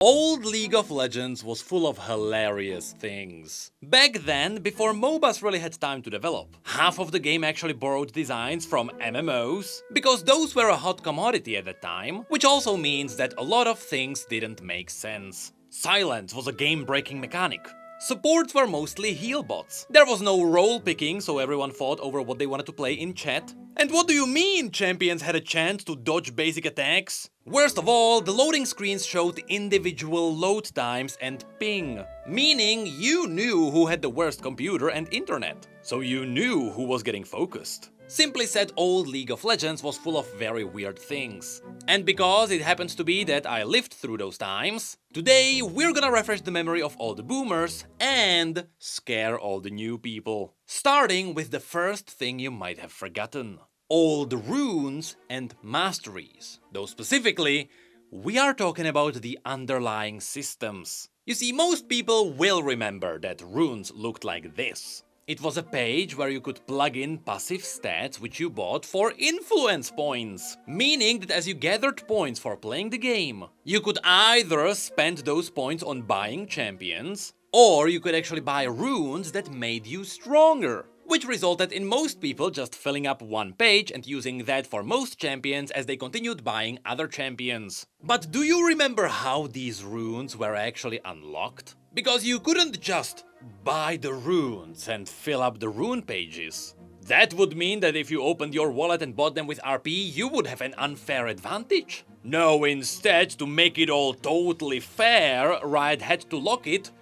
Old League of Legends was full of hilarious things. Back then, before MOBAs really had time to develop, half of the game actually borrowed designs from MMOs, because those were a hot commodity at the time, which also means that a lot of things didn't make sense. Silence was a game-breaking mechanic. Supports were mostly heal bots. There was no role picking, so everyone fought over what they wanted to play in chat. And what do you mean champions had a chance to dodge basic attacks? Worst of all, the loading screens showed individual load times and ping, meaning you knew who had the worst computer and internet, so you knew who was getting focused. Simply said, old League of Legends was full of very weird things. And because it happens to be that I lived through those times, today we're gonna refresh the memory of all the boomers and scare all the new people. Starting with the first thing you might have forgotten. Old runes and masteries. Though specifically, we are talking about the underlying systems. You see, most people will remember that runes looked like this. It was a page where you could plug in passive stats which you bought for influence points, meaning that as you gathered points for playing the game, you could either spend those points on buying champions, or you could actually buy runes that made you stronger, which resulted in most people just filling up one page and using that for most champions as they continued buying other champions. But do you remember how these runes were actually unlocked? Because you couldn't just buy the runes and fill up the rune pages. That would mean that if you opened your wallet and bought them with RP, you would have an unfair advantage. No, instead, to make it all totally fair, Riot had to lock it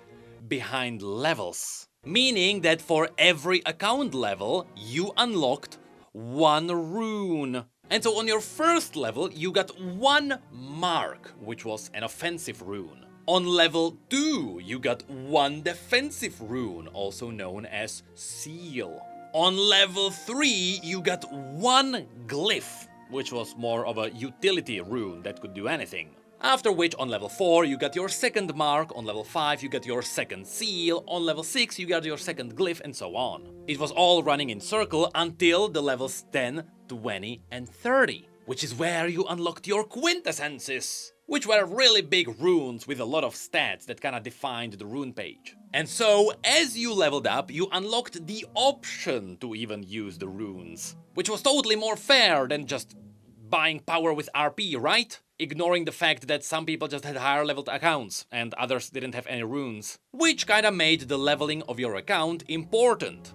behind levels. Meaning that for every account level, you unlocked one rune. And so on your first level, you got one mark, which was an offensive rune. On level 2, you got one defensive rune, also known as seal. On level 3, you got one glyph, which was more of a utility rune that could do anything. After which, on level 4, you got your second mark, on level 5, you got your second seal, on level 6, you got your second glyph, and so on. It was all running in circle until the levels 10, 20, and 30, which is where you unlocked your quintessences, which were really big runes with a lot of stats that kinda defined the rune page. And so, as you leveled up, you unlocked the option to even use the runes, which was totally more fair than just buying power with RP, right? Ignoring the fact that some people just had higher leveled accounts and others didn't have any runes, which kinda made the leveling of your account important.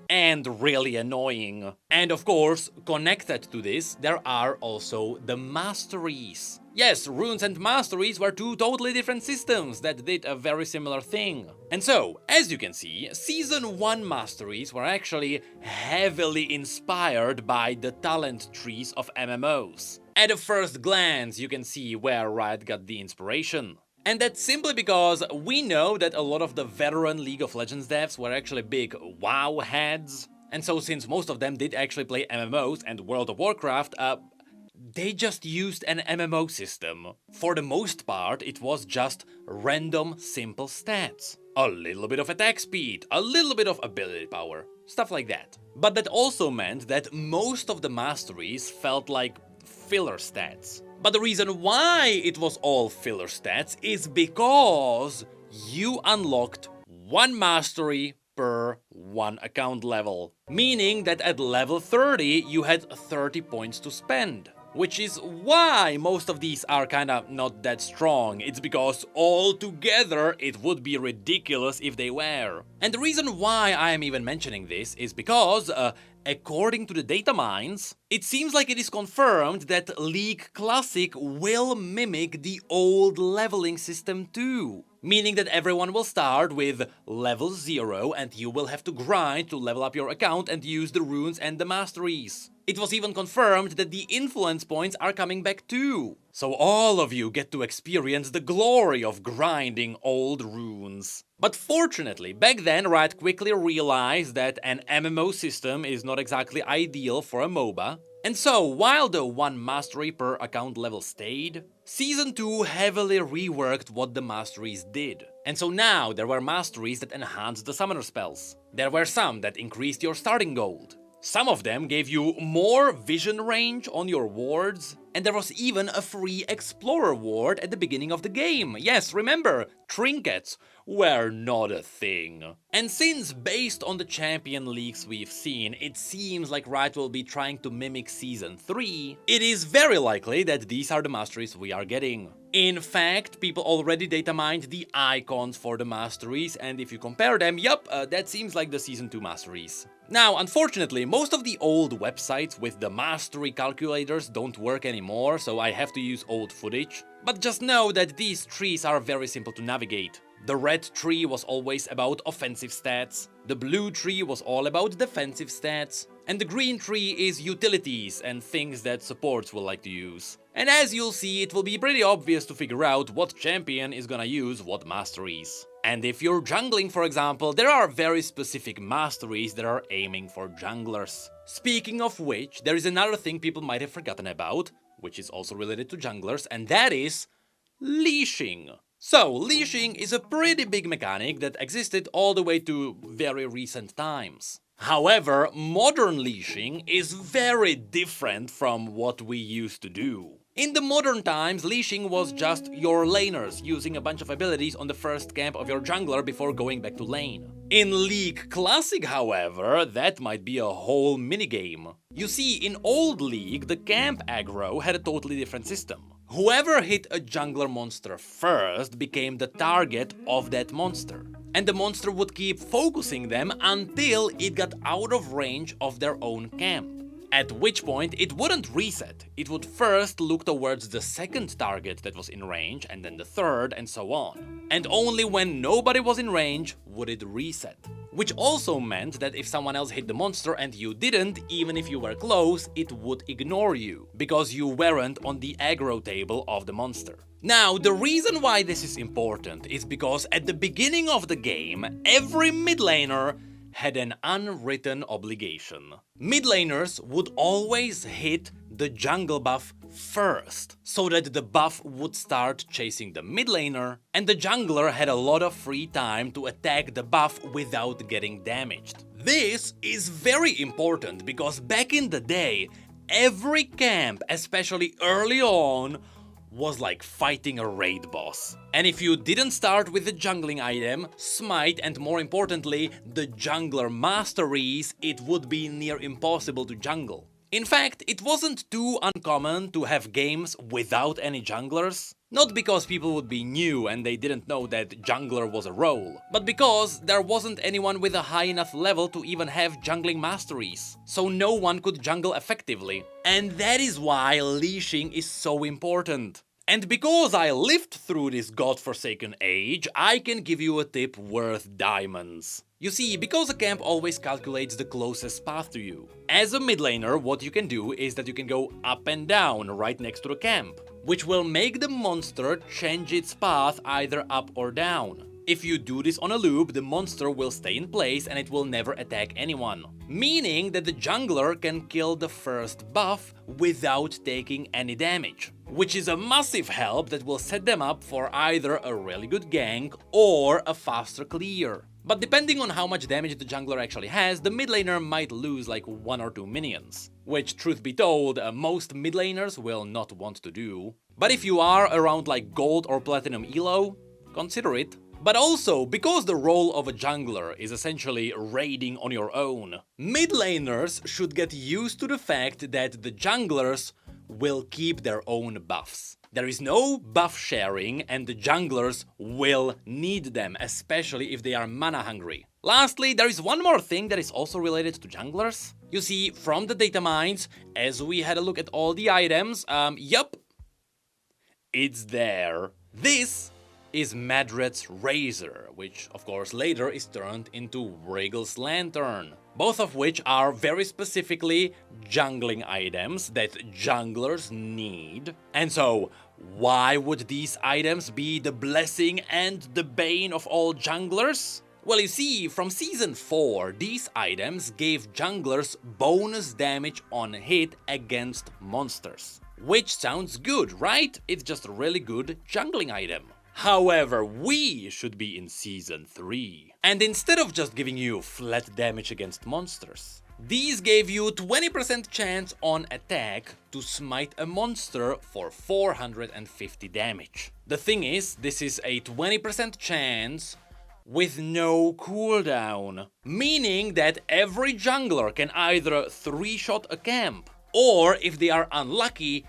And really annoying. And of course, connected to this, there are also the Masteries. Yes, runes and Masteries were two totally different systems that did a very similar thing. And so, as you can see, Season 1 Masteries were actually heavily inspired by the talent trees of MMOs. At a first glance, you can see where Riot got the inspiration. And that's simply because we know that a lot of the veteran League of Legends devs were actually big WoW heads. And so since most of them did actually play MMOs and World of Warcraft, they just used an MMO system. For the most part, it was just random simple stats. A little bit of attack speed, a little bit of ability power, stuff like that. But that also meant that most of the masteries felt like filler stats. But the reason why it was all filler stats is because you unlocked one mastery per one account level. Meaning that at level 30 you had 30 points to spend. Which is why most of these are kinda not that strong. It's because altogether it would be ridiculous if they were. And the reason why I am even mentioning this is because, according to the data mines, it seems like it is confirmed that League Classic will mimic the old leveling system too. Meaning that everyone will start with level 0 and you will have to grind to level up your account and use the runes and the masteries. It was even confirmed that the influence points are coming back too. So all of you get to experience the glory of grinding old runes. But fortunately, back then Riot quickly realized that an MMO system is not exactly ideal for a MOBA. And so, while the one mastery per account level stayed, Season 2 heavily reworked what the masteries did. And so now there were masteries that enhanced the summoner spells. There were some that increased your starting gold. Some of them gave you more vision range on your wards, and there was even a free Explorer ward at the beginning of the game. Yes, remember, trinkets were not a thing. And since, based on the champion leaks we've seen, it seems like Riot will be trying to mimic Season 3, it is very likely that these are the Masteries we are getting. In fact, people already data mined the icons for the Masteries, and if you compare them, yup, that seems like the Season 2 Masteries. Now, unfortunately, most of the old websites with the mastery calculators don't work anymore, so I have to use old footage. But just know that these trees are very simple to navigate. The red tree was always about offensive stats, the blue tree was all about defensive stats, and the green tree is utilities and things that supports will like to use. And as you'll see, it will be pretty obvious to figure out what champion is gonna use what masteries. And if you're jungling, for example, there are very specific masteries that are aiming for junglers. Speaking of which, there is another thing people might have forgotten about, which is also related to junglers, and that is leashing. So, leashing is a pretty big mechanic that existed all the way to very recent times. However, modern leashing is very different from what we used to do. In the modern times, leashing was just your laners using a bunch of abilities on the first camp of your jungler before going back to lane. In League Classic, however, that might be a whole minigame. You see, in old League, the camp aggro had a totally different system. Whoever hit a jungler monster first became the target of that monster, and the monster would keep focusing them until it got out of range of their own camp. At which point it wouldn't reset, it would first look towards the second target that was in range, and then the third, and so on. And only when nobody was in range would it reset. Which also meant that if someone else hit the monster and you didn't, even if you were close, it would ignore you, because you weren't on the aggro table of the monster. Now, the reason why this is important is because at the beginning of the game, every mid laner had an unwritten obligation. Mid laners would always hit the jungle buff first, so that the buff would start chasing the mid laner, and the jungler had a lot of free time to attack the buff without getting damaged. This is very important because back in the day, every camp, especially early on, was like fighting a raid boss. And if you didn't start with the jungling item, smite, and more importantly, the jungler masteries, it would be near impossible to jungle. In fact, it wasn't too uncommon to have games without any junglers. Not because people would be new and they didn't know that jungler was a role, but because there wasn't anyone with a high enough level to even have jungling masteries. So no one could jungle effectively. And that is why leashing is so important. And because I lived through this godforsaken age, I can give you a tip worth diamonds. You see, because a camp always calculates the closest path to you. As a mid laner, what you can do is that you can go up and down right next to the camp, which will make the monster change its path either up or down. If you do this on a loop, the monster will stay in place and it will never attack anyone. Meaning that the jungler can kill the first buff without taking any damage. Which is a massive help that will set them up for either a really good gank or a faster clear. But depending on how much damage the jungler actually has, the mid laner might lose like 1 or 2 minions. Which, truth be told, most mid laners will not want to do. But if you are around like gold or platinum elo, consider it. But also, because the role of a jungler is essentially raiding on your own, mid laners should get used to the fact that the junglers will keep their own buffs. There is no buff sharing and the junglers will need them, especially if they are mana hungry. Lastly, there is one more thing that is also related to junglers. You see, from the data mines, as we had a look at all the items, yup, it's there. This is Madred's Razor, which of course later is turned into Wriggle's Lantern. Both of which are very specifically jungling items that junglers need. And so, why would these items be the blessing and the bane of all junglers? Well, you see, from Season 4, these items gave junglers bonus damage on hit against monsters. Which sounds good, right? It's just a really good jungling item. However, we should be in Season 3. And instead of just giving you flat damage against monsters, These gave you 20% chance on attack to smite a monster for 450 damage. The thing is, this is a 20% chance with no cooldown, meaning that every jungler can either 3-shot a camp, or if they are unlucky,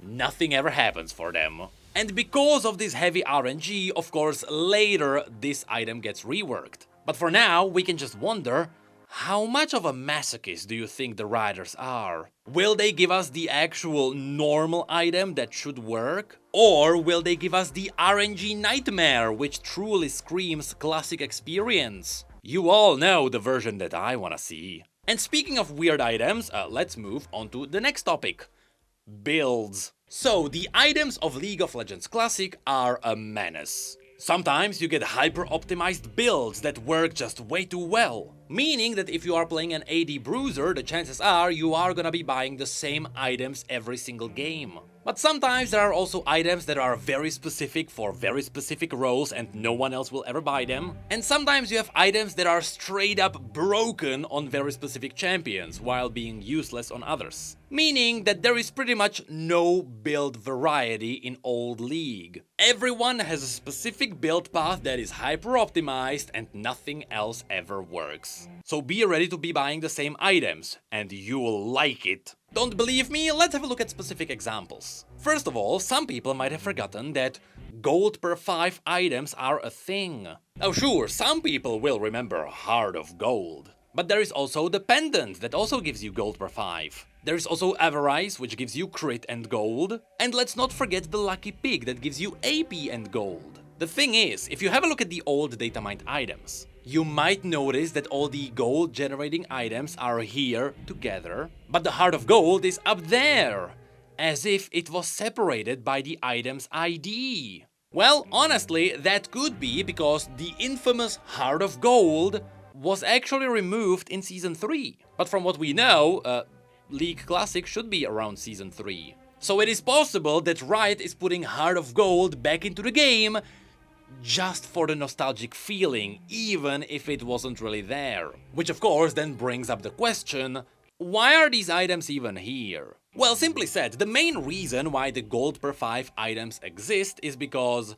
nothing ever happens for them. And because of this heavy RNG, of course, later this item gets reworked. But for now, we can just wonder, how much of a masochist do you think the riders are? Will they give us the actual normal item that should work? Or will they give us the RNG nightmare, which truly screams classic experience? You all know the version that I wanna see. And speaking of weird items, let's move on to the next topic. Builds. So, the items of League of Legends Classic are a menace. Sometimes you get hyper-optimized builds that work just way too well. Meaning that if you are playing an AD bruiser, the chances are you are gonna be buying the same items every single game. But sometimes there are also items that are very specific for very specific roles and no one else will ever buy them. And sometimes you have items that are straight up broken on very specific champions while being useless on others. Meaning that there is pretty much no build variety in Old League. Everyone has a specific build path that is hyper-optimized and nothing else ever works. So be ready to be buying the same items, and you will like it. Don't believe me? Let's have a look at specific examples. First of all, some people might have forgotten that gold per 5 items are a thing. Now sure, some people will remember Heart of Gold. But there is also the pendant that also gives you gold per 5. There is also Avarice, which gives you crit and gold. And let's not forget the Lucky Pig that gives you AP and gold. The thing is, if you have a look at the old data mined items, you might notice that all the gold generating items are here together, but the Heart of Gold is up there, as if it was separated by the item's ID. Well, honestly, that could be because the infamous Heart of Gold was actually removed in Season 3. But from what we know, League Classic should be around Season 3. So it is possible that Riot is putting Heart of Gold back into the game just for the nostalgic feeling, even if it wasn't really there. Which of course then brings up the question, why are these items even here? Well, simply said, the main reason why the gold per 5 items exist is because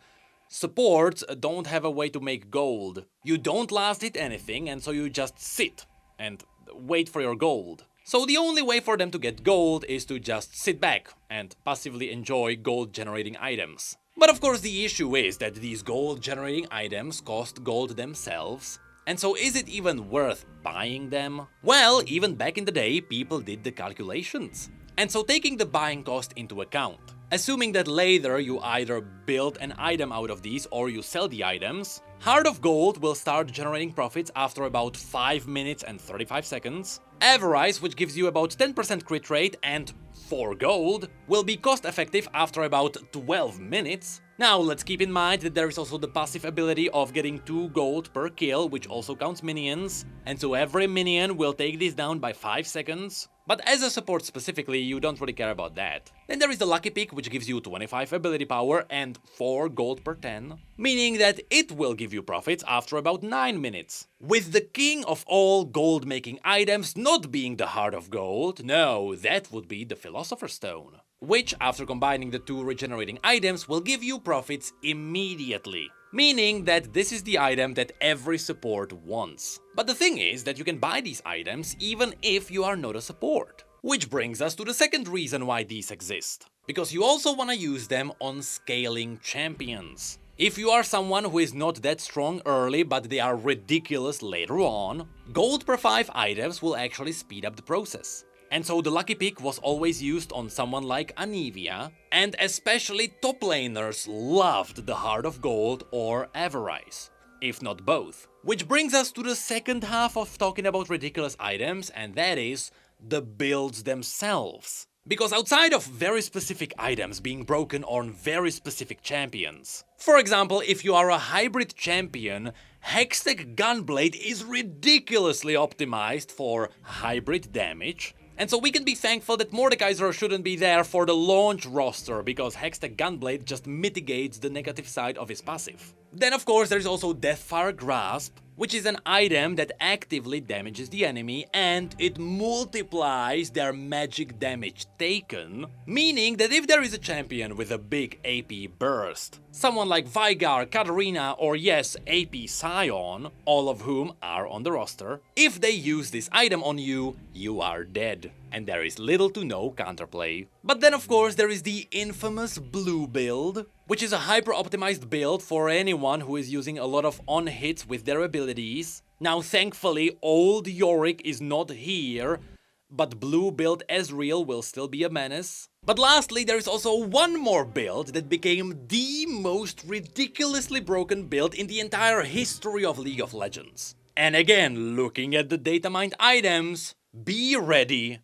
supports don't have a way to make gold. You don't last hit anything, and so you just sit and wait for your gold. So the only way for them to get gold is to just sit back and passively enjoy gold generating items. But of course the issue is that these gold generating items cost gold themselves, and so is it even worth buying them? Well, even back in the day people did the calculations. And so taking the buying cost into account, assuming that later you either build an item out of these or you sell the items, Heart of Gold will start generating profits after about 5 minutes and 35 seconds. Avarice, which gives you about 10% crit rate and 4 gold, will be cost effective after about 12 minutes. Now let's keep in mind that there is also the passive ability of getting 2 gold per kill, which also counts minions, and so every minion will take this down by 5 seconds. But as a support specifically, you don't really care about that. Then there is the Lucky Pick, which gives you 25 ability power and 4 gold per 10, meaning that it will give you profits after about 9 minutes. With the king of all gold making items not being the Heart of Gold, no, that would be the Philosopher's Stone, which after combining the 2 regenerating items will give you profits immediately. Meaning that this is the item that every support wants. But the thing is that you can buy these items even if you are not a support. Which brings us to the second reason why these exist. Because you also want to use them on scaling champions. If you are someone who is not that strong early but they are ridiculous later on, gold per 5 items will actually speed up the process. And so the Lucky Pick was always used on someone like Anivia, and especially top laners loved the Heart of Gold or Avarice, if not both. Which brings us to the second half of talking about ridiculous items, and that is the builds themselves. Because outside of very specific items being broken on very specific champions, for example, if you are a hybrid champion, Hextech Gunblade is ridiculously optimized for hybrid damage. And so we can be thankful that Mordekaiser shouldn't be there for the launch roster, because Hextech Gunblade just mitigates the negative side of his passive. Then of course there is also Deathfire Grasp, which is an item that actively damages the enemy and it multiplies their magic damage taken, meaning that if there is a champion with a big AP burst, someone like Veigar, Katarina or yes, AP Scion, all of whom are on the roster, if they use this item on you, you are dead. And there is little to no counterplay. But then of course there is the infamous blue build, which is a hyper-optimized build for anyone who is using a lot of on-hits with their abilities. Now thankfully old Yorick is not here, but blue build Ezreal will still be a menace. But lastly, there is also one more build that became the most ridiculously broken build in the entire history of League of Legends. And again, looking at the data mined items, be ready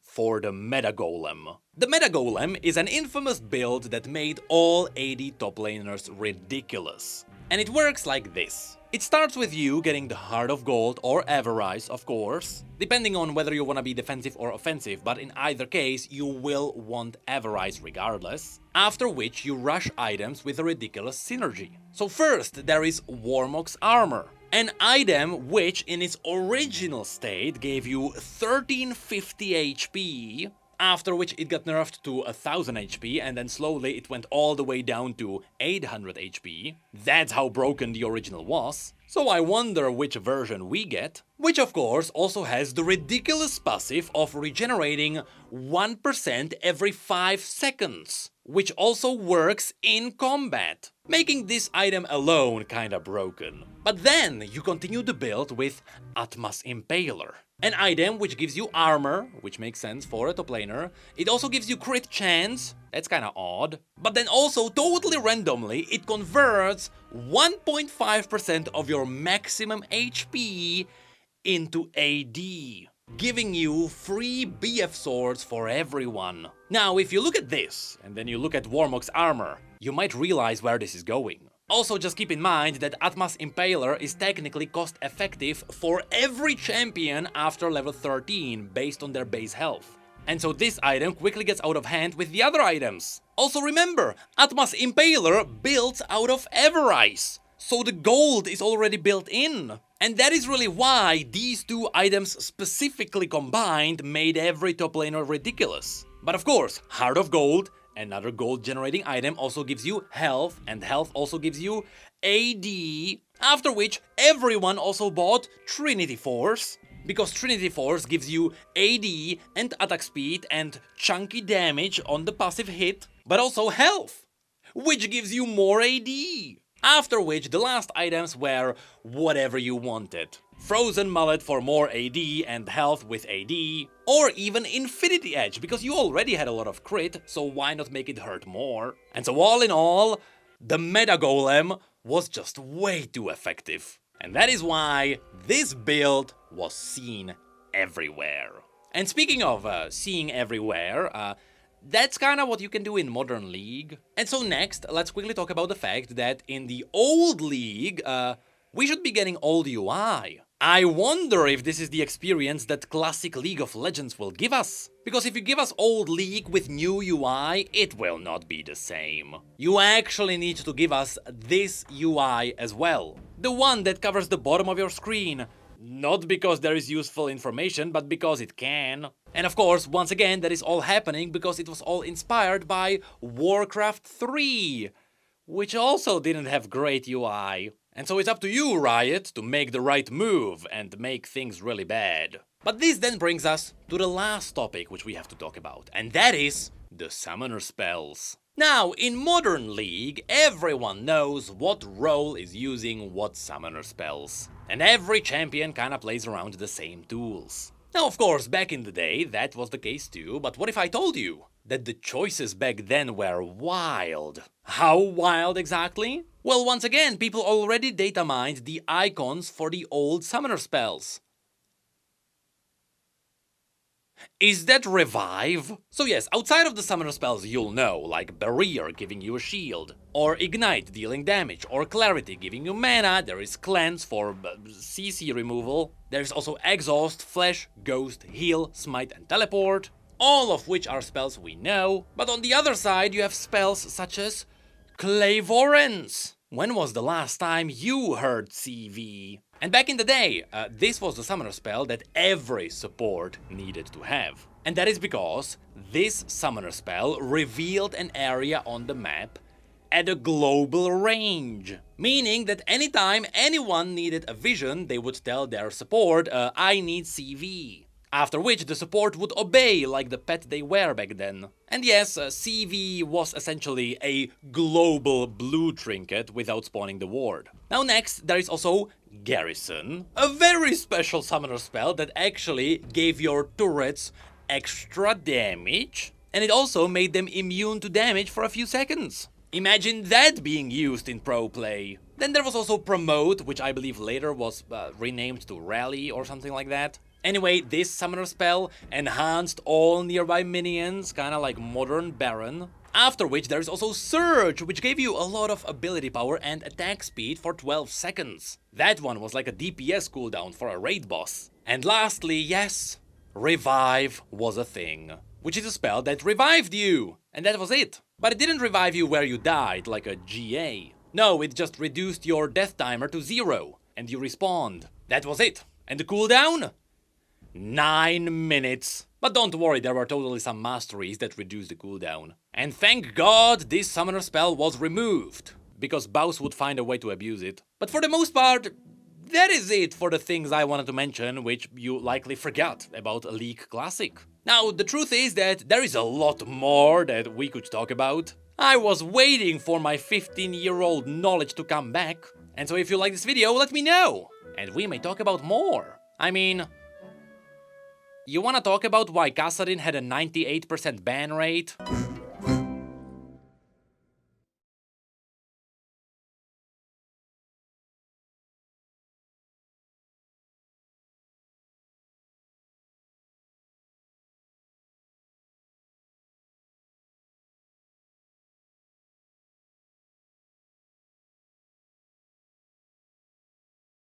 for the Metagolem. The Metagolem is an infamous build that made all AD top laners ridiculous. And it works like this. It starts with you getting the Heart of Gold or Avarice, of course, depending on whether you want to be defensive or offensive, but in either case you will want Avarice regardless, after which you rush items with a ridiculous synergy. So first there is Warmock's Armor, an item which in its original state gave you 1350 HP, after which it got nerfed to 1000 HP and then slowly it went all the way down to 800 HP. That's how broken the original was. So I wonder which version we get, which of course also has the ridiculous passive of regenerating 1% every 5 seconds, which also works in combat, making this item alone kinda broken. But then you continue the build with Atma's Impaler, an item which gives you armor, which makes sense for a top laner. It also gives you crit chance, that's kinda odd. But then also, totally randomly, it converts 1.5% of your maximum HP into AD, giving you free BF swords for everyone. Now, if you look at this, and then you look at Warmock's Armor, you might realize where this is going. Also, just keep in mind that Atma's Impaler is technically cost-effective for every champion after level 13, based on their base health. And so this item quickly gets out of hand with the other items. Also remember, Atma's Impaler builds out of Avarice, so the gold is already built in. And that is really why these two items specifically combined made every top laner ridiculous. But of course, Heart of Gold, another gold generating item, also gives you health, and health also gives you AD, after which everyone also bought Trinity Force, because Trinity Force gives you AD and attack speed and chunky damage on the passive hit, but also health, which gives you more AD. After which the last items were whatever you wanted. Frozen Mullet for more AD and health with AD, or even Infinity Edge, because you already had a lot of crit, so why not make it hurt more? And so all in all, the Metagolem was just way too effective. And that is why this build was seen everywhere. And speaking of seeing everywhere, that's kinda what you can do in Modern League. And so next, let's quickly talk about the fact that in the old League, we should be getting old UI. I wonder if this is the experience that classic League of Legends will give us. Because if you give us old League with new UI, it will not be the same. You actually need to give us this UI as well. The one that covers the bottom of your screen. Not because there is useful information, but because it can. And of course, once again, that is all happening because it was all inspired by Warcraft 3, which also didn't have great UI. And so it's up to you, Riot, to make the right move and make things really bad. But this then brings us to the last topic which we have to talk about, and that is the summoner spells. Now, in Modern League, everyone knows what role is using what summoner spells. And every champion kinda plays around the same tools. Now, of course, back in the day, that was the case too, but what if I told you that the choices back then were wild? How wild exactly? Well, once again, people already data mined the icons for the old summoner spells. Is that Revive? So yes, outside of the summoner spells you'll know, like Barrier giving you a shield, or Ignite dealing damage, or Clarity giving you mana, there is Cleanse for CC removal, there is also Exhaust, Flash, Ghost, Heal, Smite and Teleport, all of which are spells we know, but on the other side you have spells such as Claivorence. When was the last time you heard CV? And back in the day, this was the summoner spell that every support needed to have. And that is because this summoner spell revealed an area on the map at a global range. Meaning that anytime anyone needed a vision, they would tell their support, I need CV. After which the support would obey like the pet they were back then. And yes, CV was essentially a global blue trinket without spawning the ward. Now next, there is also Garrison, a very special summoner spell that actually gave your turrets extra damage, and it also made them immune to damage for a few seconds. Imagine that being used in pro play. Then there was also Promote, which I believe later was renamed to Rally or something like that. Anyway, this summoner spell enhanced all nearby minions, kinda like modern Baron. After which there is also Surge, which gave you a lot of ability power and attack speed for 12 seconds. That one was like a DPS cooldown for a raid boss. And lastly, yes, Revive was a thing, which is a spell that revived you. And that was it. But it didn't revive you where you died, like a GA. No, it just reduced your death timer to 0, and you respawned. That was it. And the cooldown? 9 minutes. But don't worry, there were totally some masteries that reduced the cooldown. And thank God this summoner spell was removed, because Baus would find a way to abuse it. But for the most part, that is it for the things I wanted to mention, which you likely forgot about a League Classic. Now, the truth is that there is a lot more that we could talk about. I was waiting for my 15-year-old knowledge to come back. And so if you like this video, let me know. And we may talk about more. I mean, you wanna talk about why Kassadin had a 98% ban rate?